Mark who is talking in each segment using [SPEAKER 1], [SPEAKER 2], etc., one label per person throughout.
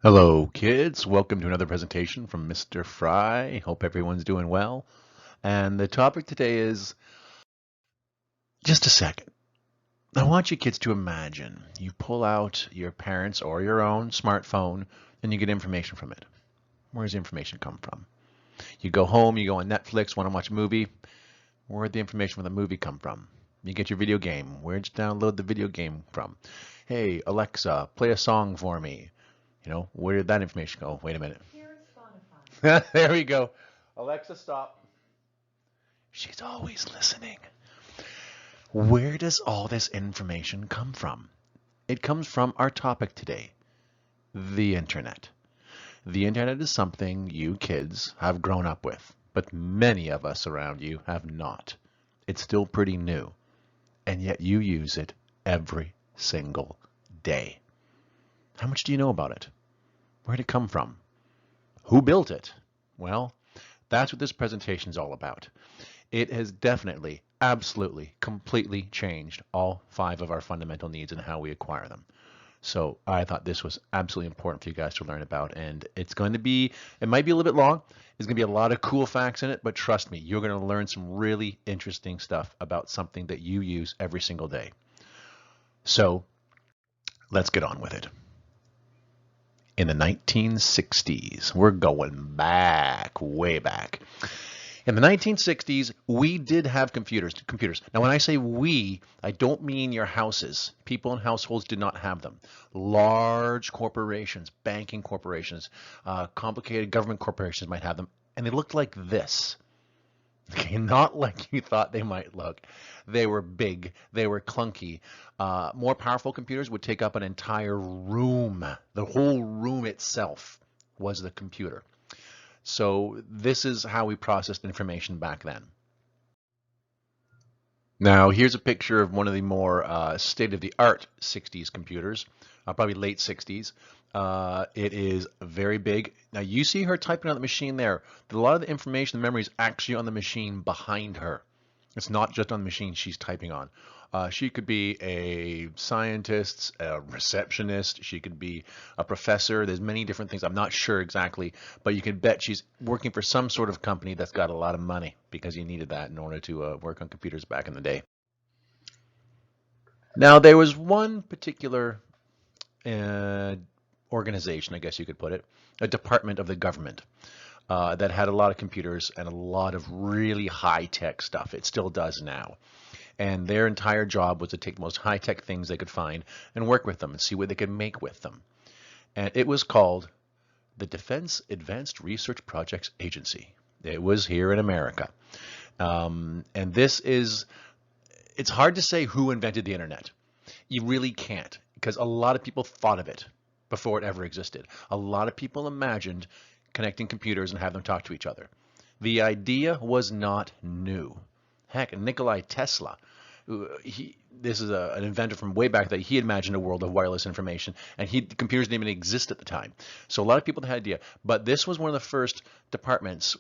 [SPEAKER 1] Hello, kids. Welcome to another presentation from Mr. Fry. Hope everyone's doing well. And the topic today is just a second. I want you kids to imagine you pull out your parents' or your own smartphone and you get information from it. Where does the information come from? You go home, you go on Netflix, want to watch a movie. Where'd the information from the movie come from? You get your video game. Where'd you download the video game from? Hey, Alexa, play a song for me. Where did that information go? Wait a minute.
[SPEAKER 2] Here is Spotify.
[SPEAKER 1] There we go. Alexa, stop. She's always listening. Where does all this information come from? It comes from our topic today, the internet. The internet is something you kids have grown up with, but many of us around you have not. It's still pretty new, and yet you use it every single day. How much do you know about it? Where did it come from? Who built it? Well, that's what this presentation is all about. It has definitely, absolutely, completely changed all 5 of our fundamental needs and how we acquire them. So I thought this was absolutely important for you guys to learn about, and it's going to be, it might be a little bit long. There's going to be a lot of cool facts in it, but trust me, you're going to learn some really interesting stuff about something that you use every single day. So let's get on with it. In the 1960s, we're going back, way back. In the 1960s, we did have computers. Now, when I say we, I don't mean your houses. People in households did not have them. Large corporations, banking corporations, complicated government corporations might have them, and they looked like this. Okay, not like you thought they might look. They were big. They were clunky. More powerful computers would take up an entire room. The whole room itself was the computer. So this is how we processed information back then. Now here's a picture of one of the more state-of-the-art 60s computers, probably late 60s. It is very big. Now you see her typing on the machine there. A lot of the information, the memory is actually on the machine behind her. It's not just on the machine she's typing on. She could be a scientist, a receptionist. She could be a professor. There's many different things. I'm not sure exactly, but you can bet she's working for some sort of company that's got a lot of money because you needed that in order to work on computers back in the day. Now there was one particular organization, I guess you could put it, a department of the government that had a lot of computers and a lot of really high-tech stuff. It still does now. And their entire job was to take the most high-tech things they could find and work with them and see what they could make with them. And it was called the Defense Advanced Research Projects Agency. It was here in America. And this is, it's hard to say who invented the internet. You really can't, because a lot of people thought of it before it ever existed. A lot of people imagined connecting computers and have them talk to each other. The idea was not new. Heck, Nikola Tesla, this is an inventor from way back that he imagined a world of wireless information, and computers didn't even exist at the time. So a lot of people had an idea, but this was one of the first departments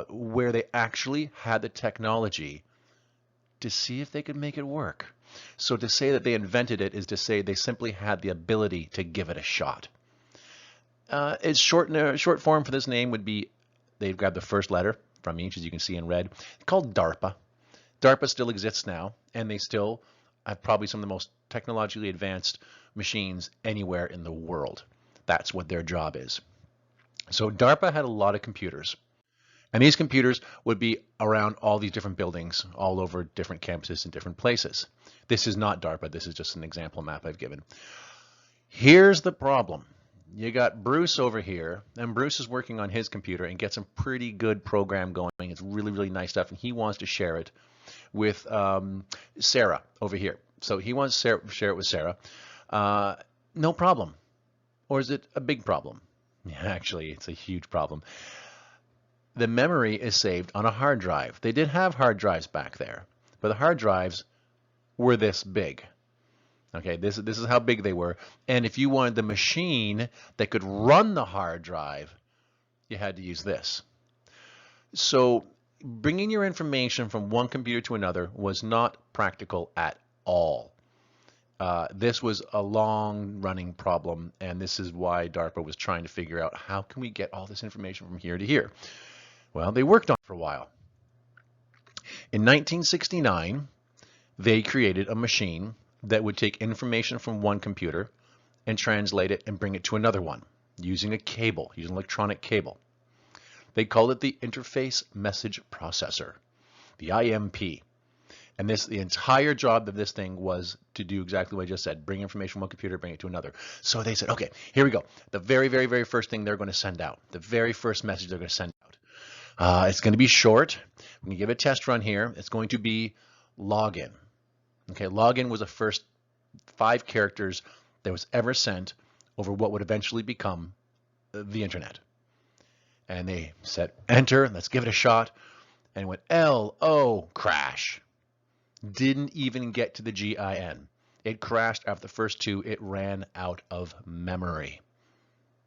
[SPEAKER 1] where they actually had the technology to see if they could make it work. So to say that they invented it is to say they simply had the ability to give it a shot. Its short form for this name would be, they've grabbed the first letter from each, as you can see in red. It's called DARPA. DARPA still exists now, and they still have probably some of the most technologically advanced machines anywhere in the world. That's what their job is. So DARPA had a lot of computers, and these computers would be around all these different buildings, all over different campuses in different places. This is not DARPA. This is just an example map I've given. Here's the problem. You got Bruce over here, and Bruce is working on his computer and gets some pretty good program going. It's really, really nice stuff, and he wants to share it with Sarah over here. So he wants to share it with Sarah. No problem. Or is it a big problem? Yeah, actually, it's a huge problem. The memory is saved on a hard drive. They did have hard drives back there, but the hard drives were this big. Okay, this is how big they were. And if you wanted the machine that could run the hard drive, you had to use this. So bringing your information from one computer to another was not practical at all. This was a long-running problem, and this is why DARPA was trying to figure out how can we get all this information from here to here. Well, they worked on it for a while. In 1969, they created a machine that would take information from one computer and translate it and bring it to another one using a cable, using an electronic cable. They called it the Interface Message Processor, the IMP. And the entire job of this thing was to do exactly what I just said, bring information from one computer, bring it to another. So they said, okay, here we go. The very, very, very first thing they're going to send out, the very first message they're going to send out. It's going to be short. I'm going to give it a test run here. It's going to be login. Okay, login was the first 5 characters that was ever sent over what would eventually become the internet. And they said, enter, let's give it a shot. And it went L-O, crash. Didn't even get to the GIN. It crashed after the first 2. It ran out of memory.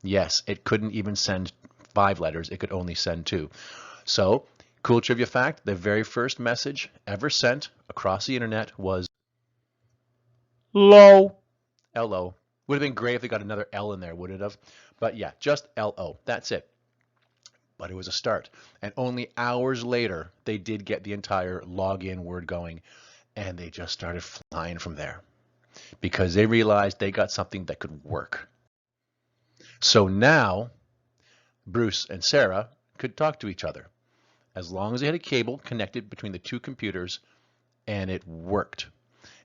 [SPEAKER 1] Yes, it couldn't even send 5 letters. It could only send 2. So, cool trivia fact, the very first message ever sent across the internet was LO. L-O. Would have been great if they got another L in there, would it have? But yeah, just L-O. That's it. But it was a start. And only hours later, they did get the entire login word going, and they just started flying from there because they realized they got something that could work. So now, Bruce and Sarah could talk to each other as long as they had a cable connected between the 2 computers, and it worked.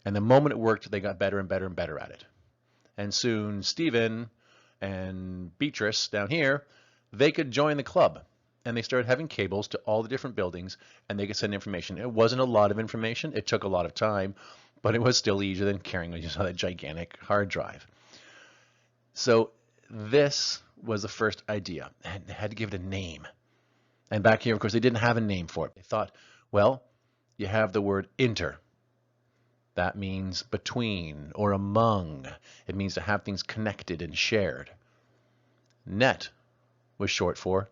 [SPEAKER 1] And the moment it worked, they got better and better and better at it. And soon, Stephen and Beatrice down here, they could join the club, and they started having cables to all the different buildings, and they could send information. It wasn't a lot of information. It took a lot of time, but it was still easier than carrying a gigantic hard drive. So this was the first idea, and they had to give it a name. And back here, of course, they didn't have a name for it. They thought, well, you have the word inter. That means between or among. It means to have things connected and shared. Net was short for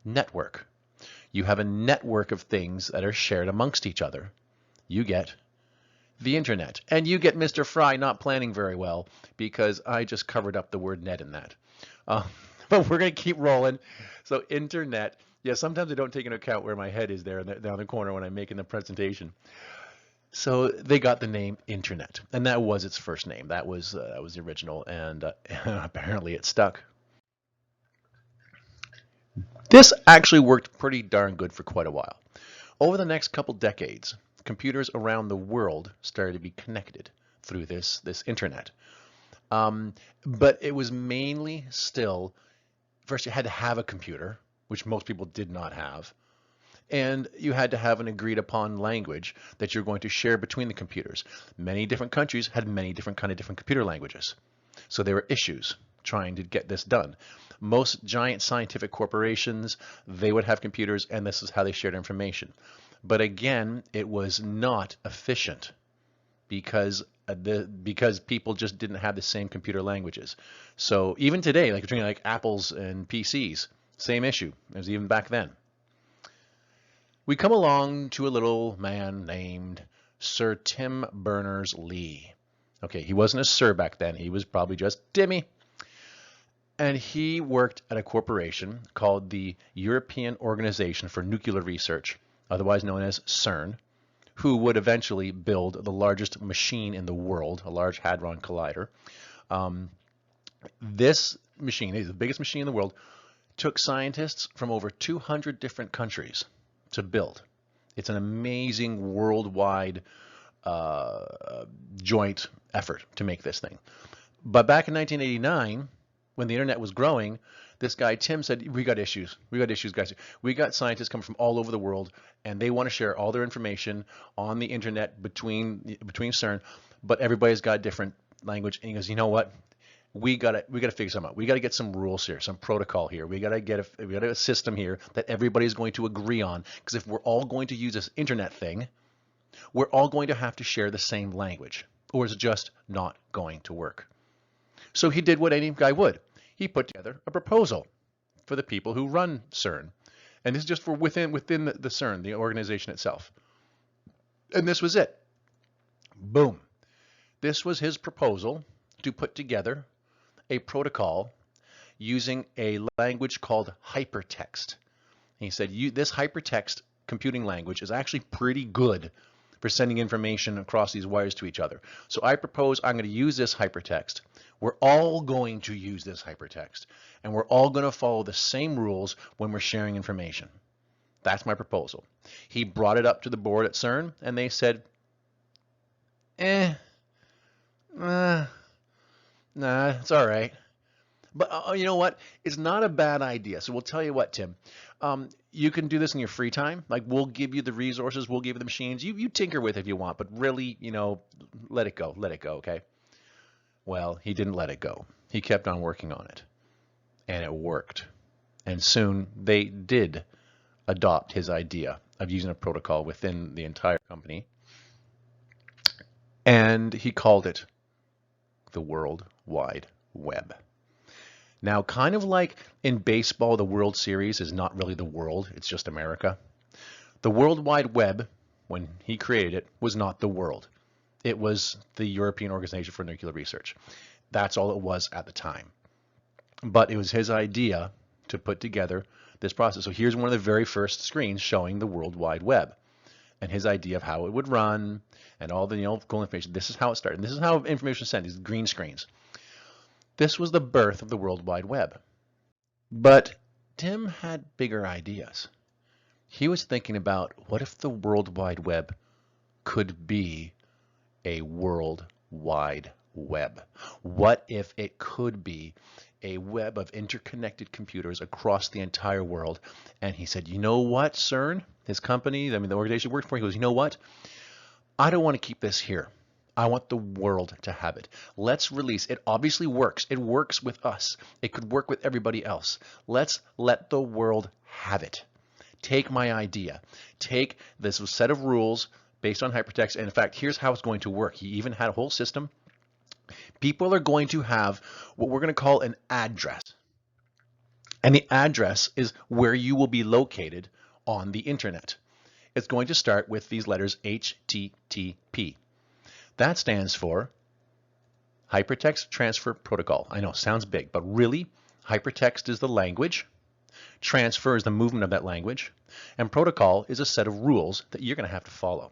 [SPEAKER 1] network. You have a network of things that are shared amongst each other. You get the internet. And you get Mr. Fry not planning very well because I just covered up the word net in that. But we're going to keep rolling. So internet. Yeah, sometimes I don't take into account where my head is there down the corner when I'm making the presentation. So they got the name Internet, and that was its first name. That was the original, and apparently it stuck. This actually worked pretty darn good for quite a while. Over the next couple decades, computers around the world started to be connected through this internet. But it was mainly still, first you had to have a computer, which most people did not have. And you had to have an agreed upon language that you're going to share between the computers. Many different countries had many different computer languages. So there were issues trying to get this done. Most giant scientific corporations, they would have computers, and this is how they shared information. But again, it was not efficient because people just didn't have the same computer languages. So even today, like between like Apples and PCs, same issue as even back then. We come along to a little man named Sir Tim Berners-Lee. Okay, he wasn't a sir back then. He was probably just Timmy. And he worked at a corporation called the European Organization for Nuclear Research, otherwise known as CERN, who would eventually build the largest machine in the world, a Large Hadron Collider. This machine, the biggest machine in the world, took scientists from over 200 different countries to build. It's an amazing worldwide joint effort to make this thing. But back in 1989, when the internet was growing, this guy Tim said, we got issues. We got issues, guys. We got scientists coming from all over the world, and they want to share all their information on the internet between CERN, but everybody's got a different language. And he goes, you know what? We gotta figure something out. We gotta get some rules here, some protocol here. We gotta get a system here that everybody's going to agree on. Because if we're all going to use this internet thing, we're all going to have to share the same language, or it's just not going to work. So he did what any guy would. He put together a proposal for the people who run CERN, and this is just for within the CERN, the organization itself. And this was it. Boom. This was his proposal to put together a protocol using a language called hypertext. He said, this hypertext computing language is actually pretty good for sending information across these wires to each other. So I propose I'm going to use this hypertext. We're all going to use this hypertext, and we're all going to follow the same rules when we're sharing information. That's my proposal. He brought it up to the board at CERN, and they said, nah, it's all right. But you know what? It's not a bad idea. So we'll tell you what, Tim. You can do this in your free time. Like, we'll give you the resources, we'll give you the machines. You tinker with it if you want, but really, let it go. Let it go, okay? Well, he didn't let it go. He kept on working on it, and it worked. And soon they did adopt his idea of using a protocol within the entire company, and he called it the World Wide Web. Now, kind of like in baseball, the World Series is not really the world, it's just America. The World Wide Web, when he created it, was not the world. It was the European Organization for Nuclear Research. That's all it was at the time. But it was his idea to put together this process. So here's one of the very first screens showing the World Wide Web and his idea of how it would run and all the cool information. This is how it started. And this is how information is sent, these green screens. This was the birth of the World Wide Web. But Tim had bigger ideas. He was thinking about, what if the World Wide Web could be a World Wide Web? What if it could be a web of interconnected computers across the entire world? And he said, you know what, CERN, his company, the organization he worked for, he goes, you know what? I don't want to keep this here. I want the world to have it. Let's release. It obviously works. It works with us. It could work with everybody else. Let's let the world have it. Take my idea. Take this set of rules based on hypertext. And in fact, here's how it's going to work. He even had a whole system. People are going to have what we're going to call an address. And the address is where you will be located on the internet. It's going to start with these letters HTTP. That stands for Hypertext Transfer Protocol. I know, sounds big, but really, hypertext is the language, transfer is the movement of that language, and protocol is a set of rules that you're going to have to follow.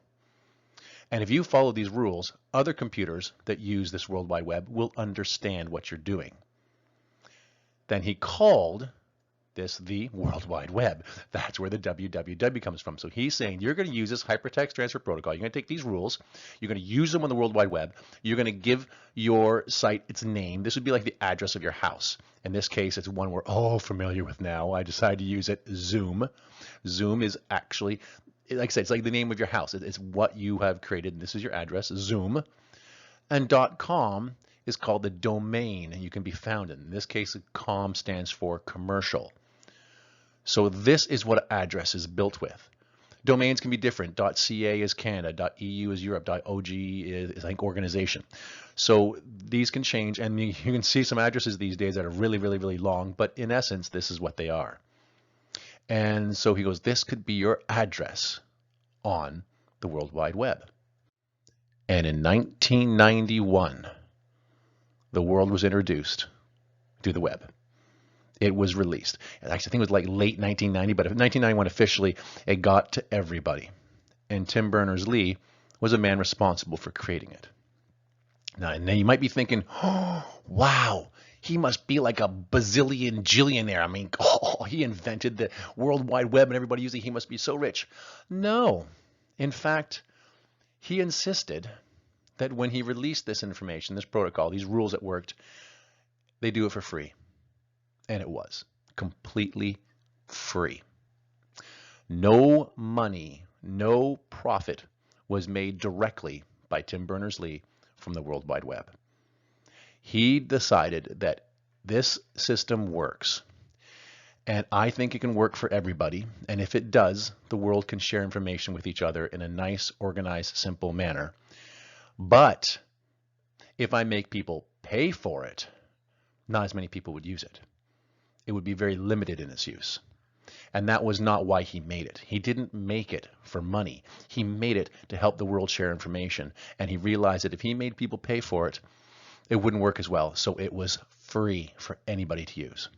[SPEAKER 1] And if you follow these rules, other computers that use this World Wide Web will understand what you're doing. Then he called this the World Wide Web. That's where the www comes from. So he's saying you're going to use this hypertext transfer protocol. You're going to take these rules. You're going to use them on the World Wide Web. You're going to give your site its name. This would be like the address of your house. In this case, it's one we're all familiar with now. I decided to use it, Zoom. Zoom is actually, like I said, it's like the name of your house. It's what you have created. This is your address, Zoom. And .com is called the domain, and you can be found in. In this case, com stands for commercial. So this is what address is built with. Domains can be different. .ca is Canada, .eu is Europe, .og is I think organization. So these can change, and you can see some addresses these days that are really, really, really long, but in essence, this is what they are. And so he goes, this could be your address on the World Wide Web. And in 1991, the world was introduced to the web. It was released. And actually, I think it was like late 1990, but in 1991 officially, it got to everybody. And Tim Berners-Lee was a man responsible for creating it. Now, and then you might be thinking, oh, wow, he must be like a bazillion jillionaire. I mean, oh, he invented the World Wide Web and everybody using it. He must be so rich. No. In fact, he insisted that when he released this information, this protocol, these rules that worked, they do it for free. And it was completely free. No money, no profit was made directly by Tim Berners-Lee from the World Wide Web. He decided that this system works, and I think it can work for everybody. And if it does, the world can share information with each other in a nice, organized, simple manner. But if I make people pay for it, not as many people would use it. It would be very limited in its use. And that was not why he made it. He didn't make it for money. He made it to help the world share information. And he realized that if he made people pay for it, it wouldn't work as well. So it was free for anybody to use.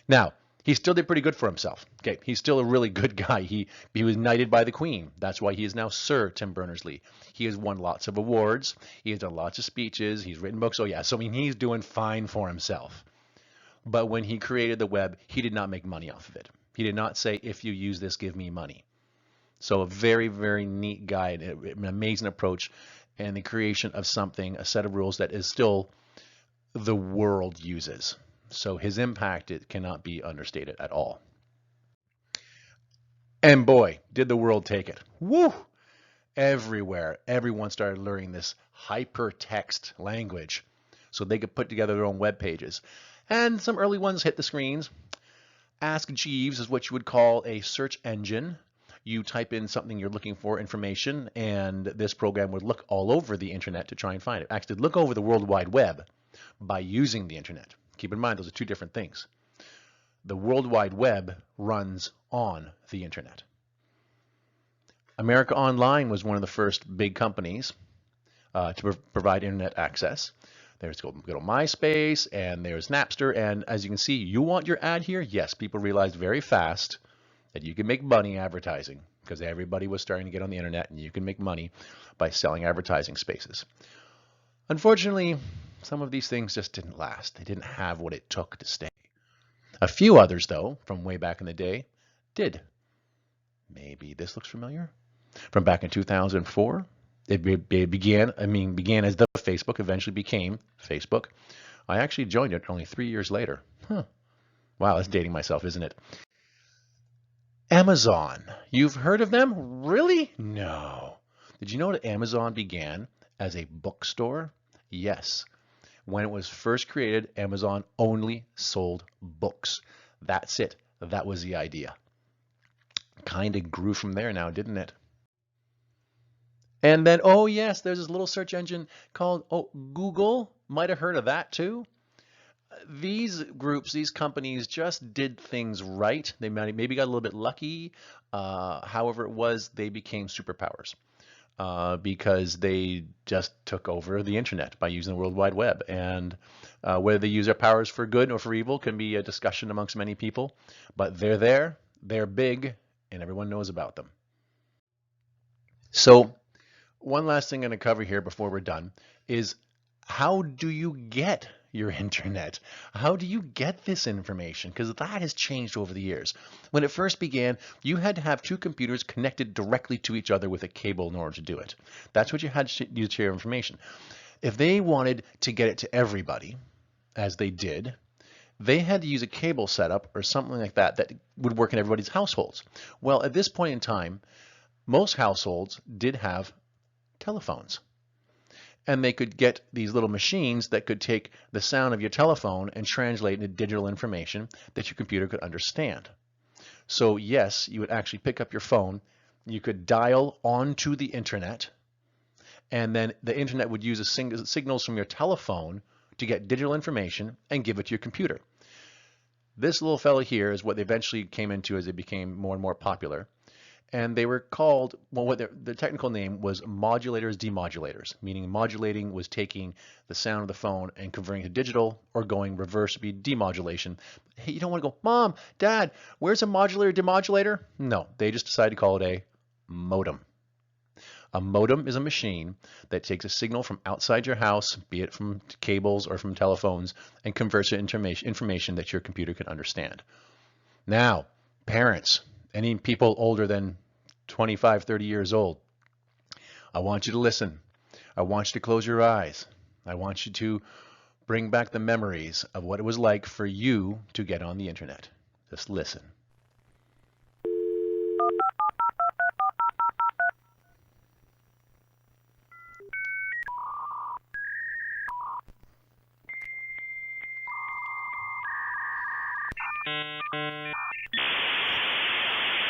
[SPEAKER 1] Now, he still did pretty good for himself. Okay, he's still a really good guy. He was knighted by the Queen. That's why he is now Sir Tim Berners-Lee. He has won lots of awards. He has done lots of speeches. He's written books. Oh yeah, so I mean, he's doing fine for himself. But when he created the web, he did not make money off of it. He did not say, if you use this, give me money. So a very, very neat guy, an amazing approach, and the creation of something, a set of rules that is still the world uses. So his impact, it cannot be understated at all. And boy, did the world take it. Woo! Everywhere, everyone started learning this hypertext language so they could put together their own web pages. And some early ones hit the screens. Ask Jeeves is what you would call a search engine. You type in something you're looking for, information, and this program would look all over the internet to try and find it. Actually, look over the World Wide Web by using the internet. Keep in mind, those are two different things. The World Wide Web runs on the internet. America Online was one of the first big companies to provide internet access. There's go to MySpace, and there's Napster, and as you can see, you want your ad here? Yes, people realized very fast that you can make money advertising because everybody was starting to get on the internet, and you can make money by selling advertising spaces. Unfortunately, some of these things just didn't last. They didn't have what it took to stay. A few others, though, from way back in the day, did. Maybe this looks familiar. From back in 2004, it began as the Facebook, eventually became Facebook. I actually joined it only 3 years later. Wow, that's dating myself, isn't it? Amazon. You've heard of them? Really? No. Did you know that Amazon began as a bookstore? Yes. When it was first created, Amazon only sold books. That's it. That was the idea. Kind of grew from there now, didn't it? And then, oh yes, there's this little search engine called Google. Might have heard of that too. These groups, these companies just did things right. They maybe got a little bit lucky. However it was, they became superpowers because they just took over the internet by using the World Wide Web. And whether they use their powers for good or for evil can be a discussion amongst many people. But they're there, they're big, and everyone knows about them. So one last thing I'm going to cover here before we're done is, how do you get your internet? How do you get this information? Because that has changed over the years. When it first began, you had to have two computers connected directly to each other with a cable in order to do it. That's what you had to use to share information. If they wanted to get it to everybody, as they did, they had to use a cable setup or something like that that would work in everybody's households. Well, at this point in time, most households did have telephones. And they could get these little machines that could take the sound of your telephone and translate into digital information that your computer could understand. So yes, you would actually pick up your phone, you could dial onto the internet, and then the internet would use signals from your telephone to get digital information and give it to your computer. This little fellow here is what they eventually came into as they became more and more popular. And they were called, well, what the technical name was modulators, demodulators, meaning modulating was taking the sound of the phone and converting to digital, or going reverse would be demodulation. Hey, you don't want to go, Mom, Dad, where's a modulator, demodulator? No, they just decided to call it a modem. A modem is a machine that takes a signal from outside your house, be it from cables or from telephones, and converts it into information that your computer can understand. Now, parents, any people older than 25, 30 years old, I want you to listen. I want you to close your eyes. I want you to bring back the memories of what it was like for you to get on the internet. Just listen.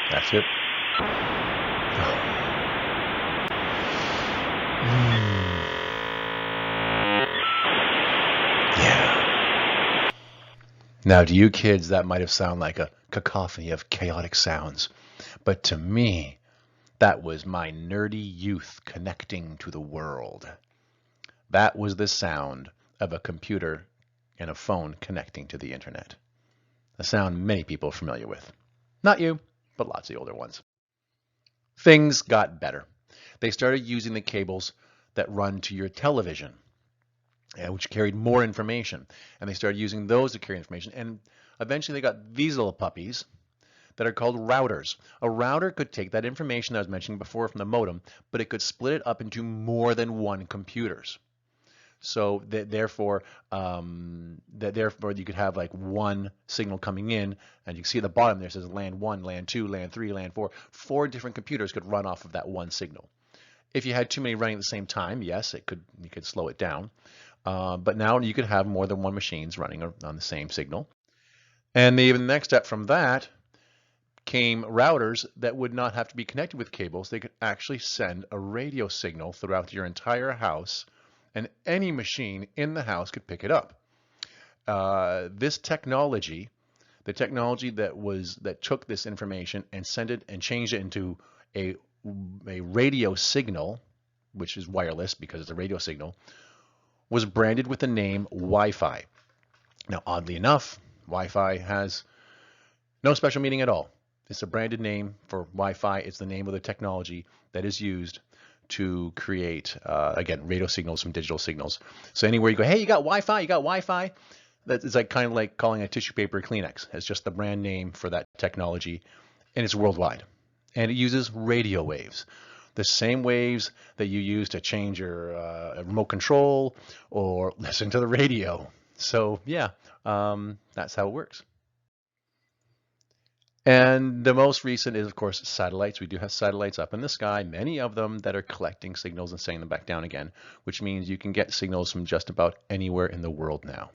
[SPEAKER 1] That's it. Yeah. Now, to you kids, that might have sounded like a cacophony of chaotic sounds. But to me, that was my nerdy youth connecting to the world. That was the sound of a computer and a phone connecting to the internet. A sound many people are familiar with. Not you, but lots of the older ones. Things got better. They started using the cables that run to your television, which carried more information. And they started using those to carry information. And eventually they got these little puppies that are called routers. A router could take that information I was mentioning before from the modem, but it could split it up into more than one computers. So therefore, you could have like one signal coming in, and you can see at the bottom there says LAN 1, LAN 2, LAN 3, LAN 4. 4 different computers could run off of that one signal. If you had too many running at the same time, yes, you could slow it down. But now you could have more than one machines running on the same signal. And the next step from that came routers that would not have to be connected with cables. They could actually send a radio signal throughout your entire house, and any machine in the house could pick it up. This technology, the technology that took this information and sent it and changed it into a radio signal, which is wireless because it's a radio signal, was branded with the name Wi-Fi. Now, oddly enough, Wi-Fi has no special meaning at all. It's a branded name for Wi-Fi. It's the name of the technology that is used to create, again, radio signals from digital signals. So anywhere you go, hey, you got Wi-Fi, you got Wi-Fi, that is like kind of like calling a tissue paper Kleenex. It's just the brand name for that technology, and it's worldwide. And it uses radio waves, the same waves that you use to change your remote control or listen to the radio. So yeah, that's how it works. And the most recent is, of course, satellites. We do have satellites up in the sky, many of them that are collecting signals and sending them back down again, which means you can get signals from just about anywhere in the world now.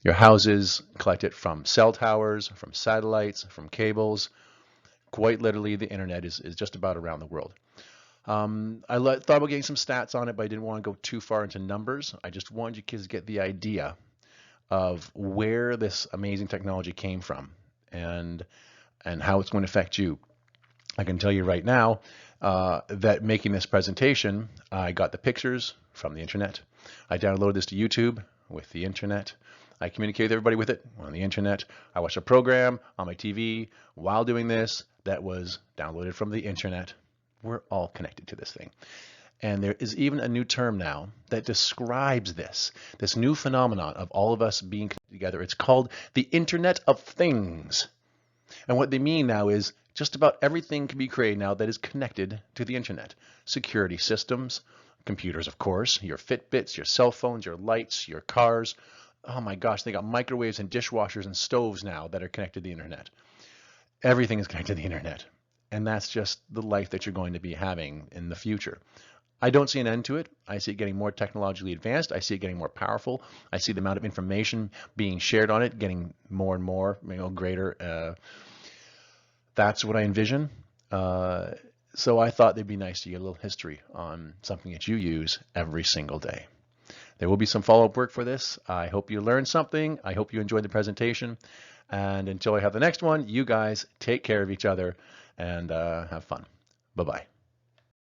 [SPEAKER 1] Your houses collect it from cell towers, from satellites, from cables. Quite literally, the internet is just about around the world. I thought about getting some stats on it, but I didn't want to go too far into numbers. I just wanted you kids to get the idea of where this amazing technology came from and how it's going to affect you. I can tell you right now that making this presentation, I got the pictures from the internet. I downloaded this to YouTube with the internet. I communicate with everybody with it on the internet. I watched a program on my TV while doing this that was downloaded from the internet. We're all connected to this thing. And there is even a new term now that describes this new phenomenon of all of us being together. It's called the Internet of Things. And what they mean now is just about everything can be created now that is connected to the internet. Security systems, computers, of course, your Fitbits, your cell phones, your lights, your cars. Oh my gosh, they got microwaves and dishwashers and stoves now that are connected to the internet. Everything is connected to the internet. And that's just the life that you're going to be having in the future. I don't see an end to it. I see it getting more technologically advanced. I see it getting more powerful. I see the amount of information being shared on it getting more and more, greater. That's what I envision. So I thought it'd be nice to get a little history on something that you use every single day. There will be some follow-up work for this. I hope you learned something. I hope you enjoyed the presentation. And until I have the next one, you guys take care of each other and have fun. Bye-bye.